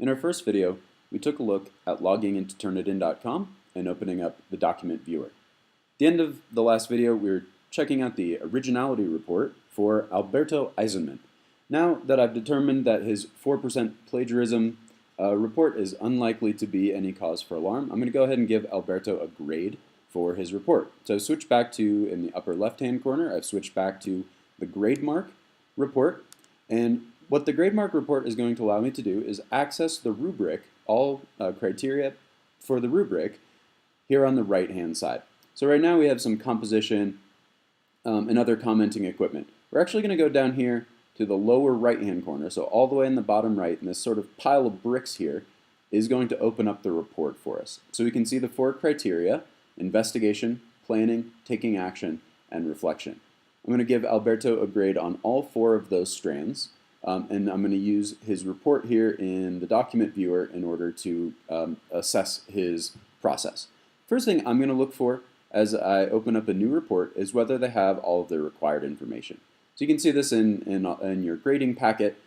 In our first video, we took a look at logging into Turnitin.com and opening up the document viewer. At the end of the last video, we were checking out the originality report for Alberto Eisenman. Now that I've determined that his 4% plagiarism report is unlikely to be any cause for alarm, I'm going to go ahead and give Alberto a grade for his report. So I've switched back to, in the upper left-hand corner, I've switched back to the grade mark report. And what the grade mark report is going to allow me to do is access the rubric, all criteria for the rubric, here on the right-hand side. So right now we have some composition and other commenting equipment. We're actually going to go down here to the lower right-hand corner, so all the way in the bottom right, and this sort of pile of bricks here is going to open up the report for us. So we can see the 4 criteria: investigation, planning, taking action, and reflection. I'm going to give Alberto a grade on all 4 of those strands, and I'm going to use his report here in the document viewer in order to assess his process. First thing I'm going to look for as I open up a new report is whether they have all of the required information. So you can see this in your grading packet.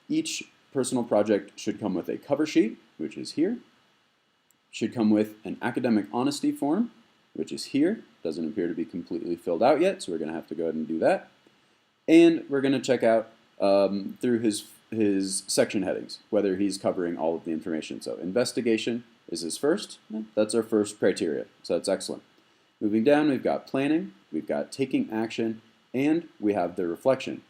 Each personal project should come with a cover sheet, which is here. Should come with an academic honesty form, which is here. Doesn't appear to be completely filled out yet, so we're going to have to go ahead and do that. And we're going to check out through his section headings, whether he's covering all of the information. So investigation is his first. That's our first criteria, so that's excellent. Moving down, we've got planning, we've got taking action, and we have the reflection.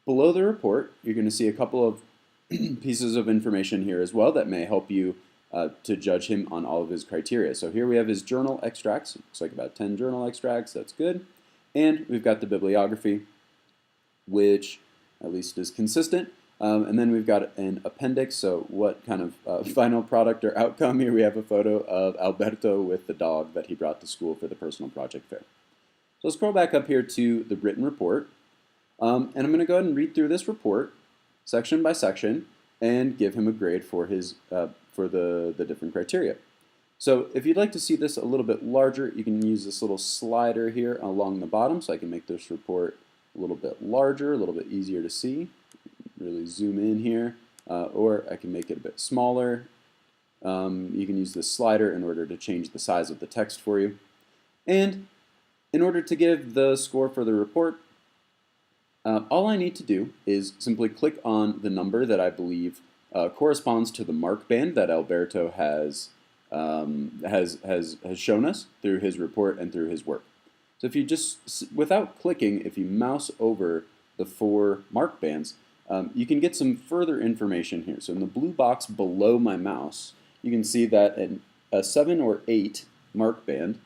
Below the report, you're going to see a couple of pieces of information here as well that may help you to judge him on all of his criteria. So here we have his journal extracts. Looks like about 10 journal extracts. That's good. And we've got the bibliography, which at least is consistent. And then we've got an appendix. So what kind of final product or outcome? Here we have a photo of Alberto with the dog that he brought to school for the personal project fair. So scroll back up here to the written report. And I'm going to go ahead and read through this report section by section and give him a grade for his for the different criteria. So if you'd like to see this a little bit larger, you can use this little slider here along the bottom, so I can make this report a little bit larger, a little bit easier to see. Really zoom in here, or I can make it a bit smaller. You can use this slider in order to change the size of the text for you. And in order to give the score for the report, all I need to do is simply click on the number that I believe corresponds to the mark band that Alberto has shown us through his report and through his work. So if you just, without clicking, if you mouse over the 4 mark bands, you can get some further information here. So in the blue box below my mouse, you can see that a 7 or 8 mark band,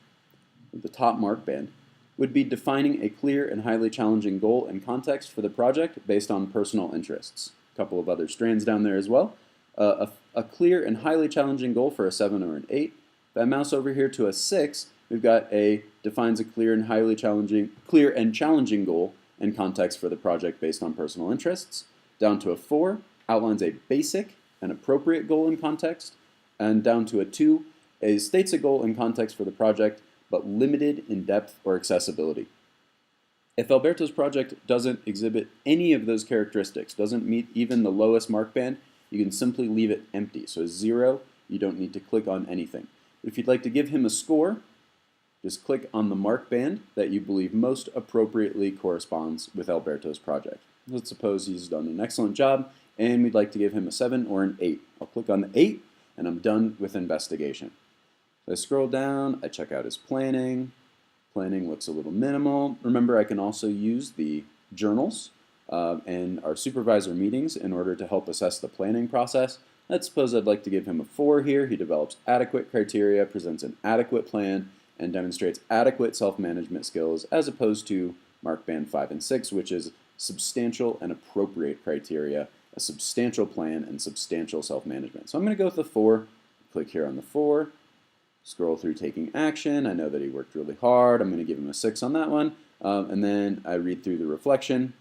the top mark band, would be defining a clear and highly challenging goal and context for the project based on personal interests. A couple of other strands down there as well. A clear and highly challenging goal for a 7 or an 8. If I mouse over here to a 6, we've got defines a clear and challenging goal and context for the project based on personal interests. Down to a 4, outlines a basic and appropriate goal and context. And down to a 2, states a goal and context for the project, but limited in depth or accessibility. If Alberto's project doesn't exhibit any of those characteristics, doesn't meet even the lowest mark band, you can simply leave it empty. So 0, you don't need to click on anything. If you'd like to give him a score, just click on the mark band that you believe most appropriately corresponds with Alberto's project. Let's suppose he's done an excellent job, and we'd like to give him a 7 or an 8. I'll click on the 8, and I'm done with investigation. I scroll down, I check out his planning. Planning looks a little minimal. Remember, I can also use the journals and our supervisor meetings in order to help assess the planning process. Let's suppose I'd like to give him a 4 here. He develops adequate criteria, presents an adequate plan, and demonstrates adequate self-management skills, as opposed to mark band 5 and 6, which is substantial and appropriate criteria, a substantial plan, and substantial self-management. So I'm going to go with the 4. Click here on the 4. Scroll through taking action. I know that he worked really hard. I'm going to give him a 6 on that one. And then I read through the reflection.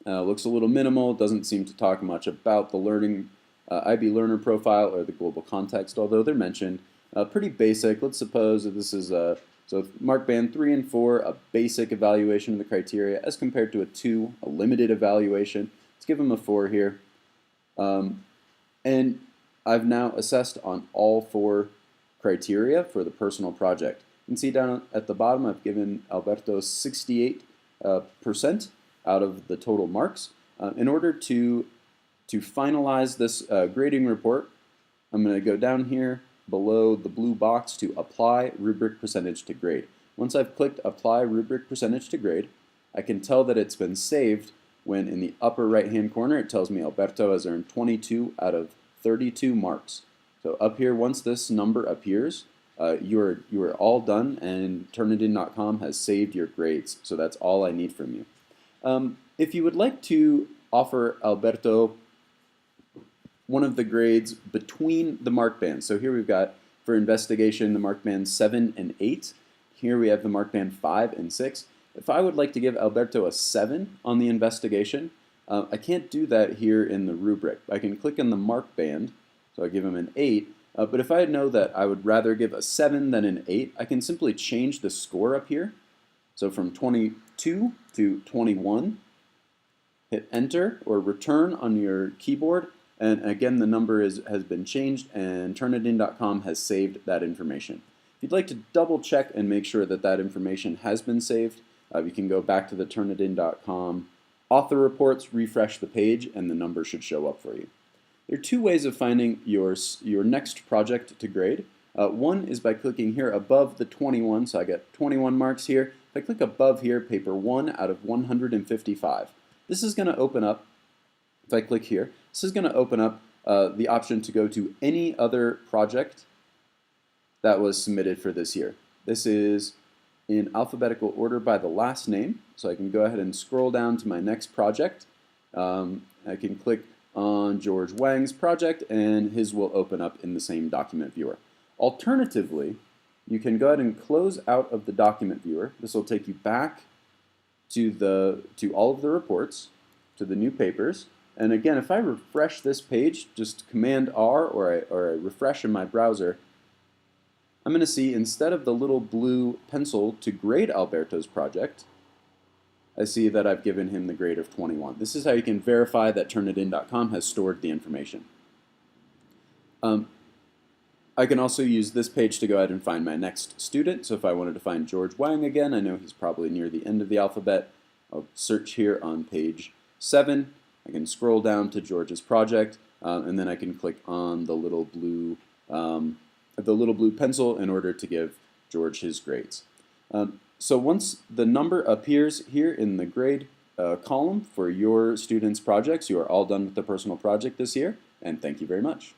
Looks a little minimal. Doesn't seem to talk much about the learning IB learner profile or the global context, although they're mentioned. Pretty basic. Let's suppose that this is so mark band 3 and 4, a basic evaluation of the criteria, as compared to a 2, a limited evaluation. Let's give him a 4 here. And I've now assessed on all 4 criteria for the personal project. You can see down at the bottom I've given Alberto 68% out of the total marks. In order to finalize this grading report, I'm going to go down here below the blue box to apply rubric percentage to grade. Once I've clicked apply rubric percentage to grade, I can tell that it's been saved when in the upper right hand corner it tells me Alberto has earned 22 out of 32 marks. So up here, once this number appears, you are all done, and Turnitin.com has saved your grades. So that's all I need from you. If you would like to offer Alberto one of the grades between the mark bands, so here we've got for investigation the mark bands 7 and 8. Here we have the mark band 5 and 6. If I would like to give Alberto a 7 on the investigation, I can't do that here in the rubric. I can click on the mark band, so I give him an 8, but if I know that I would rather give a 7 than an 8, I can simply change the score up here. So from 22 to 21, hit enter or return on your keyboard, and again the number has been changed, and Turnitin.com has saved that information. If you'd like to double check and make sure that that information has been saved, you can go back to the Turnitin.com author reports, refresh the page, and the number should show up for you. There are 2 ways of finding your next project to grade. One is by clicking here above the 21, so I get 21 marks here. If I click above here, paper 1 out of 155. This is going to open up, if I click here, this is going to open up the option to go to any other project that was submitted for this year. This is in alphabetical order by the last name, so I can go ahead and scroll down to my next project. I can click on George Wang's project, and his will open up in the same document viewer. Alternatively, you can go ahead and close out of the document viewer. This will take you back to all of the reports, to the new papers. And again, if I refresh this page, just Command R or I refresh in my browser, I'm going to see instead of the little blue pencil to grade Alberto's project, I see that I've given him the grade of 21. This is how you can verify that Turnitin.com has stored the information. I can also use this page to go ahead and find my next student. So if I wanted to find George Wang again, I know he's probably near the end of the alphabet. I'll search here on page 7. I can scroll down to George's project, and then I can click on the little blue pencil in order to give George his grades. So once the number appears here in the grade column for your students' projects, you are all done with the personal project this year, and thank you very much.